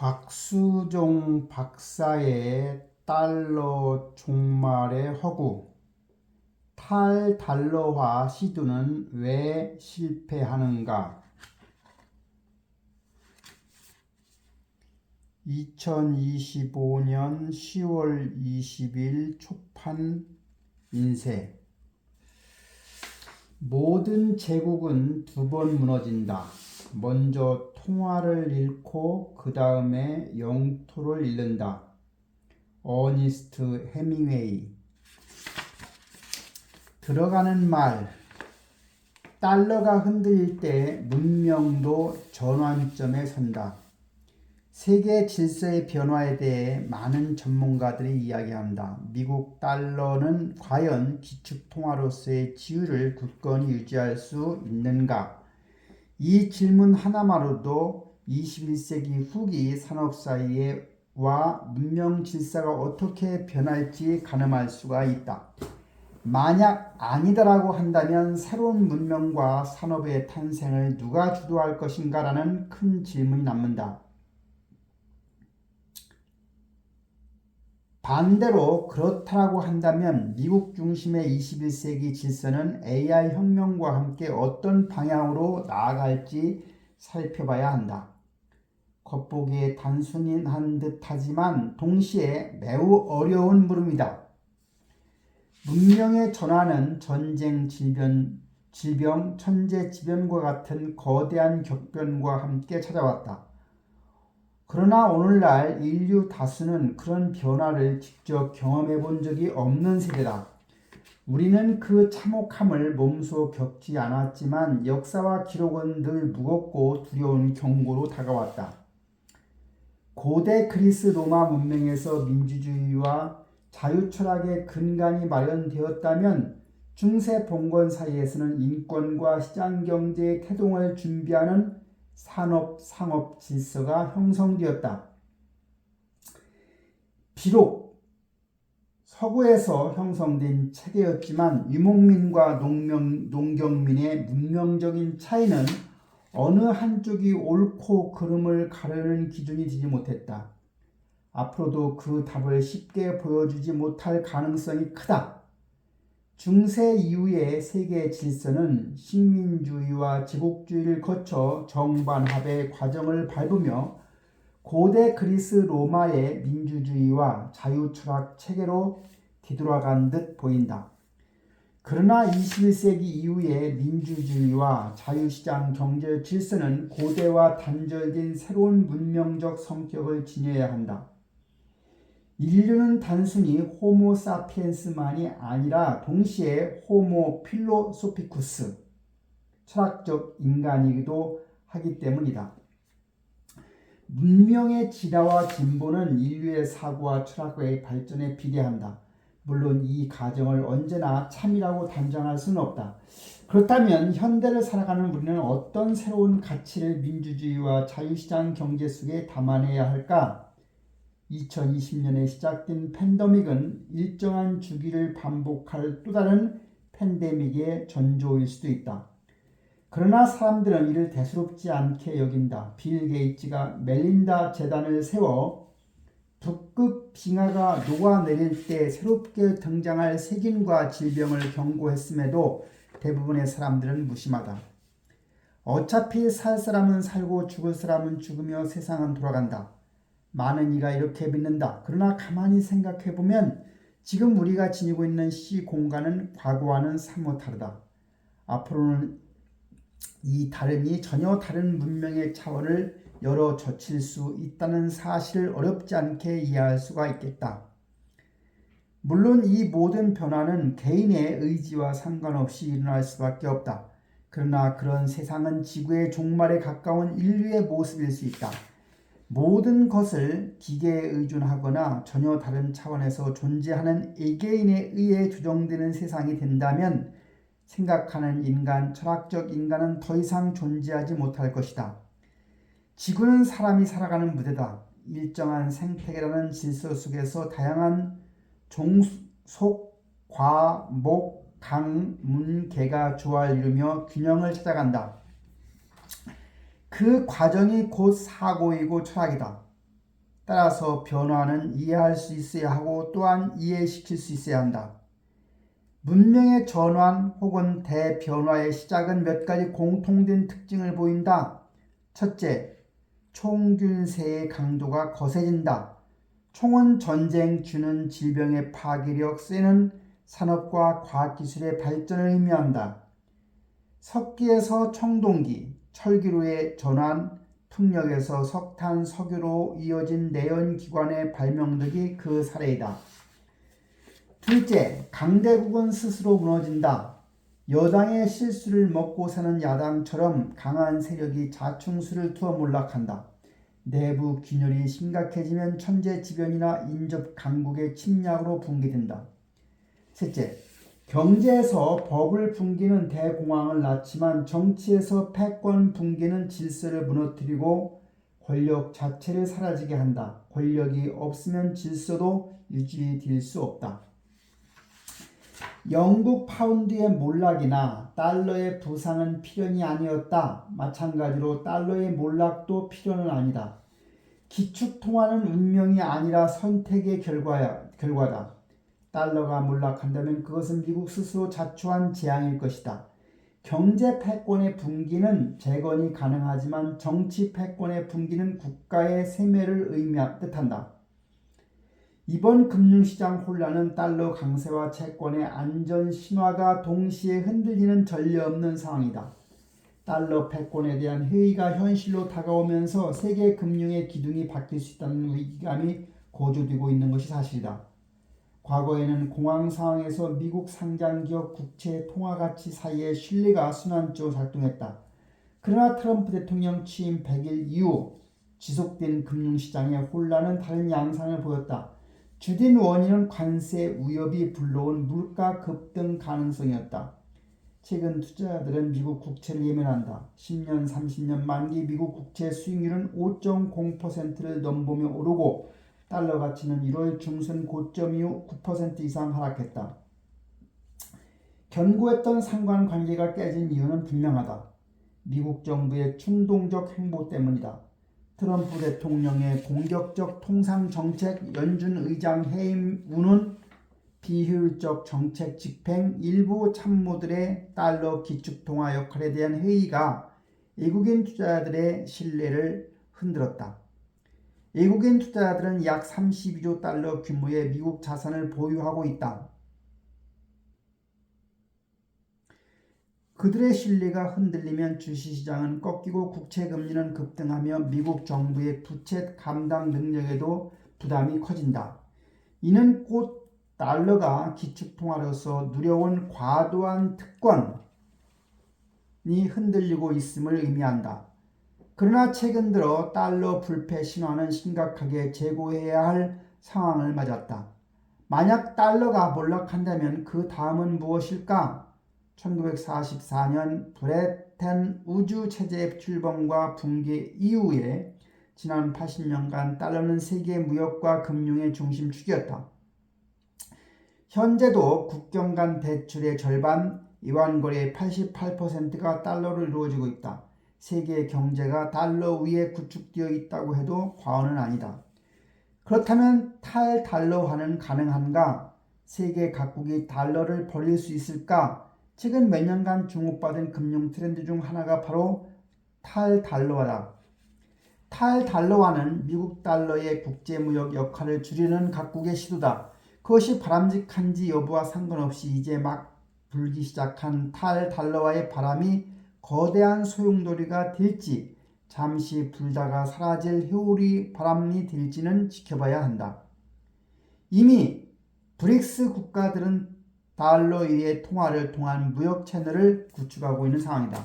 곽수종 박사의 달러 종말의 허구, 탈달러화 시도는 왜 실패하는가? 2025년 10월 20일 초판 인쇄. 모든 제국은 두 번 무너진다. 먼저 통화를 잃고 그 다음에 영토를 잃는다. 어니스트 해밍웨이. 들어가는 말. 달러가 흔들릴 때 문명도 전환점에 선다. 세계 질서의 변화에 대해 많은 전문가들이 이야기한다. 미국 달러는 과연 기축통화로서의 지위를 굳건히 유지할 수 있는가? 이 질문 하나만으로도 21세기 후기 산업 사회와 문명 질서가 어떻게 변할지 가늠할 수가 있다. 만약 아니다라고 한다면 새로운 문명과 산업의 탄생을 누가 주도할 것인가라는 큰 질문이 남는다. 반대로 그렇다고 한다면 미국 중심의 21세기 질서는 AI 혁명과 함께 어떤 방향으로 나아갈지 살펴봐야 한다. 겉보기에 단순한 듯하지만 동시에 매우 어려운 물음이다. 문명의 전환은 전쟁, 질병, 천재지변과 같은 거대한 격변과 함께 찾아왔다. 그러나 오늘날 인류 다수는 그런 변화를 직접 경험해 본 적이 없는 세대다. 우리는 그 참혹함을 몸소 겪지 않았지만 역사와 기록은 늘 무겁고 두려운 경고로 다가왔다. 고대 그리스 로마 문명에서 민주주의와 자유철학의 근간이 마련되었다면 중세 봉건 사이에서는 인권과 시장경제의 태동을 준비하는 산업, 상업 질서가 형성되었다. 비록 서구에서 형성된 체계였지만 유목민과 농경민의 문명적인 차이는 어느 한쪽이 옳고 그름을 가르는 기준이 되지 못했다. 앞으로도 그 답을 쉽게 보여주지 못할 가능성이 크다. 중세 이후의 세계 질서는 식민주의와 제국주의를 거쳐 정반합의 과정을 밟으며 고대 그리스 로마의 민주주의와 자유철학 체계로 뒤돌아간 듯 보인다. 그러나 21세기 이후의 민주주의와 자유시장 경제 질서는 고대와 단절된 새로운 문명적 성격을 지녀야 한다. 인류는 단순히 호모 사피엔스만이 아니라 동시에 호모 필로소피쿠스, 철학적 인간이기도 하기 때문이다. 문명의 진화와 진보는 인류의 사고와 철학의 발전에 비례한다. 물론 이 과정을 언제나 참이라고 단정할 수는 없다. 그렇다면 현대를 살아가는 우리는 어떤 새로운 가치를 민주주의와 자유시장 경제 속에 담아내야 할까? 2020년에 시작된 팬데믹은 일정한 주기를 반복할 또 다른 팬데믹의 전조일 수도 있다. 그러나 사람들은 이를 대수롭지 않게 여긴다. 빌 게이츠가 멜린다 재단을 세워 북극 빙하가 녹아내릴 때 새롭게 등장할 세균과 질병을 경고했음에도 대부분의 사람들은 무심하다. 어차피 살 사람은 살고 죽을 사람은 죽으며 세상은 돌아간다. 많은 이가 이렇게 믿는다. 그러나 가만히 생각해보면 지금 우리가 지니고 있는 시 공간은 과거와는 사뭇 다르다. 앞으로는 이 다름이 전혀 다른 문명의 차원을 열어 젖힐 수 있다는 사실을 어렵지 않게 이해할 수가 있겠다. 물론 이 모든 변화는 개인의 의지와 상관없이 일어날 수밖에 없다. 그러나 그런 세상은 지구의 종말에 가까운 인류의 모습일 수 있다. 모든 것을 기계에 의존하거나 전혀 다른 차원에서 존재하는 개개인에 의해 조정되는 세상이 된다면 생각하는 인간, 철학적 인간은 더 이상 존재하지 못할 것이다. 지구는 사람이 살아가는 무대다. 일정한 생태계라는 질서 속에서 다양한 종속, 과, 목, 강, 문, 개가 조화를 이루며 균형을 찾아간다. 그 과정이 곧 사고이고 철학이다. 따라서 변화는 이해할 수 있어야 하고 또한 이해시킬 수 있어야 한다. 문명의 전환 혹은 대변화의 시작은 몇 가지 공통된 특징을 보인다. 첫째, 총균세의 강도가 거세진다. 총은 전쟁, 주는 질병의 파괴력, 쇠는 산업과 과학기술의 발전을 의미한다. 석기에서 청동기, 철기로의 전환, 풍력에서 석탄, 석유로 이어진 내연기관의 발명 등이 그 사례이다. 둘째, 강대국은 스스로 무너진다. 여당의 실수를 먹고 사는 야당처럼 강한 세력이 자충수를 투어 몰락한다. 내부 균열이 심각해지면 천재지변이나 인접 강국의 침략으로 붕괴된다. 셋째, 경제에서 버블 붕괴는 대공황을 낳지만 정치에서 패권 붕괴는 질서를 무너뜨리고 권력 자체를 사라지게 한다. 권력이 없으면 질서도 유지될 수 없다. 영국 파운드의 몰락이나 달러의 부상은 필연이 아니었다. 마찬가지로 달러의 몰락도 필연은 아니다. 기축통화는 운명이 아니라 선택의 결과다. 달러가 몰락한다면 그것은 미국 스스로 자초한 재앙일 것이다. 경제 패권의 붕괴는 재건이 가능하지만 정치 패권의 붕괴는 국가의 세멸을 뜻한다. 이번 금융시장 혼란은 달러 강세와 채권의 안전 신화가 동시에 흔들리는 전례 없는 상황이다. 달러 패권에 대한 회의가 현실로 다가오면서 세계 금융의 기둥이 바뀔 수 있다는 위기감이 고조되고 있는 것이 사실이다. 과거에는 공황 상황에서 미국 상장기업 국채 통화가치 사이의 신뢰가 순환적으로 작동했다. 그러나 트럼프 대통령 취임 100일 이후 지속된 금융시장의 혼란은 다른 양상을 보였다. 주된 원인은 관세 위협이 불러온 물가 급등 가능성이었다. 최근 투자자들은 미국 국채를 예매한다. 10년, 30년 만기 미국 국채 수익률은 5.0%를 넘보며 오르고 달러 가치는 1월 중순 고점 이후 9% 이상 하락했다. 견고했던 상관관계가 깨진 이유는 분명하다. 미국 정부의 충동적 행보 때문이다. 트럼프 대통령의 공격적 통상정책, 연준 의장 해임 운운, 비효율적 정책 집행, 일부 참모들의 달러 기축통화 역할에 대한 회의가 외국인 투자자들의 신뢰를 흔들었다. 외국인 투자자들은 약 32조 달러 규모의 미국 자산을 보유하고 있다. 그들의 신뢰가 흔들리면 주식시장은 꺾이고 국채금리는 급등하며 미국 정부의 부채 감당 능력에도 부담이 커진다. 이는 곧 달러가 기축통화로서 누려온 과도한 특권이 흔들리고 있음을 의미한다. 그러나 최근 들어 달러 불패 신화는 심각하게 재고해야 할 상황을 맞았다. 만약 달러가 몰락한다면 그 다음은 무엇일까? 1944년 브레튼 우주체제 출범과 붕괴 이후에 지난 80년간 달러는 세계 무역과 금융의 중심축이었다. 현재도 국경 간 대출의 절반, 이완거래의 88%가 달러로 이루어지고 있다. 세계 경제가 달러 위에 구축되어 있다고 해도 과언은 아니다. 그렇다면 탈달러화는 가능한가? 세계 각국이 달러를 버릴 수 있을까? 최근 몇 년간 주목받은 금융 트렌드 중 하나가 바로 탈달러화다. 탈달러화는 미국 달러의 국제무역 역할을 줄이는 각국의 시도다. 그것이 바람직한지 여부와 상관없이 이제 막 불기 시작한 탈달러화의 바람이 거대한 소용돌이가 될지 잠시 불다가 사라질 회오리 바람이 될지는 지켜봐야 한다. 이미 브릭스 국가들은 달러 위의 통화를 통한 무역 채널을 구축하고 있는 상황이다.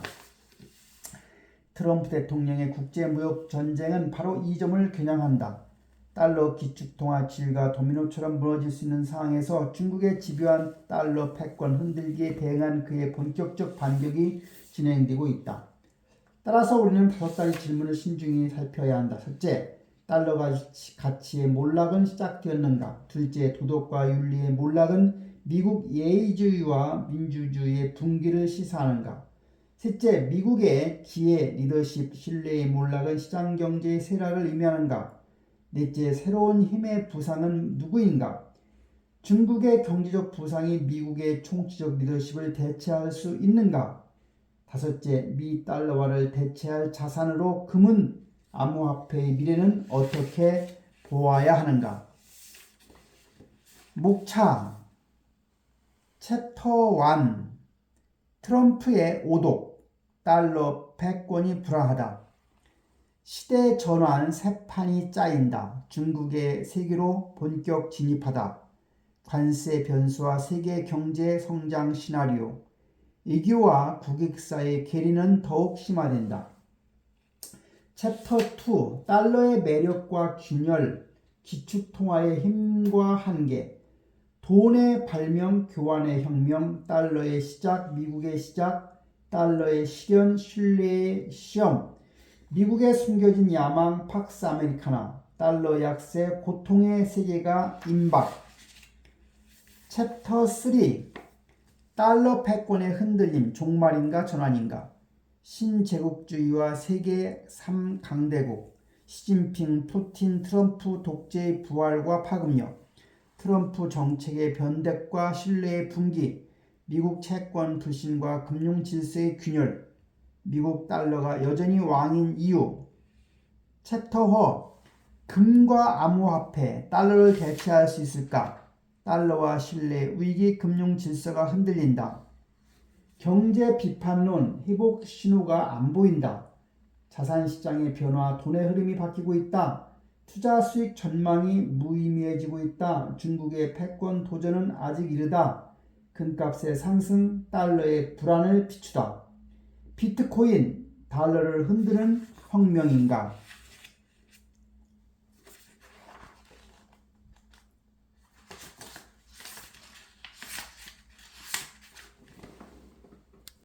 트럼프 대통령의 국제무역 전쟁은 바로 이 점을 겨냥한다. 달러 기축통화 지위가 도미노처럼 무너질 수 있는 상황에서 중국의 집요한 달러 패권 흔들기에 대응한 그의 본격적 반격이 진행되고 있다. 따라서 우리는 5가지 질문을 신중히 살펴야 한다. 첫째, 달러 가치의 몰락은 시작되었는가? 둘째, 도덕과 윤리의 몰락은 미국 예의주의와 민주주의의 붕괴를 시사하는가? 셋째, 미국의 기회, 리더십, 신뢰의 몰락은 시장경제의 쇠락을 의미하는가? 넷째, 새로운 힘의 부상은 누구인가? 중국의 경제적 부상이 미국의 총체적 리더십을 대체할 수 있는가? 다섯째, 미 달러화를 대체할 자산으로 금은 암호화폐의 미래는 어떻게 보아야 하는가? 목차 챕터 1 트럼프의 오독 달러 패권이 불안하다. 시대 전환 새 판이 짜인다. 중국의 세계로 본격 진입하다. 관세 변수와 세계 경제 성장 시나리오. 외교와 국익사의 괴리는 더욱 심화된다. 챕터 2 달러의 매력과 균열, 기축통화의 힘과 한계. 돈의 발명, 교환의 혁명, 달러의 시작, 미국의 시작, 달러의 실현, 신뢰의 시험, 미국의 숨겨진 야망, 팍스 아메리카나, 달러 약세, 고통의 세계가 임박. 챕터 3 달러 패권의 흔들림, 종말인가 전환인가? 신제국주의와 세계 3강대국, 시진핑, 푸틴, 트럼프 독재의 부활과 파급력, 트럼프 정책의 변덕과 신뢰의 붕괴, 미국 채권 불신과 금융 질서의 균열, 미국 달러가 여전히 왕인 이유. 챕터 4 금과 암호화폐, 달러를 대체할 수 있을까? 달러와 신뢰, 위기, 금융 질서가 흔들린다. 경제 비판론, 회복 신호가 안 보인다. 자산시장의 변화, 돈의 흐름이 바뀌고 있다. 투자 수익 전망이 무의미해지고 있다. 중국의 패권 도전은 아직 이르다. 금값의 상승, 달러의 불안을 비추다. 비트코인, 달러를 흔드는 혁명인가?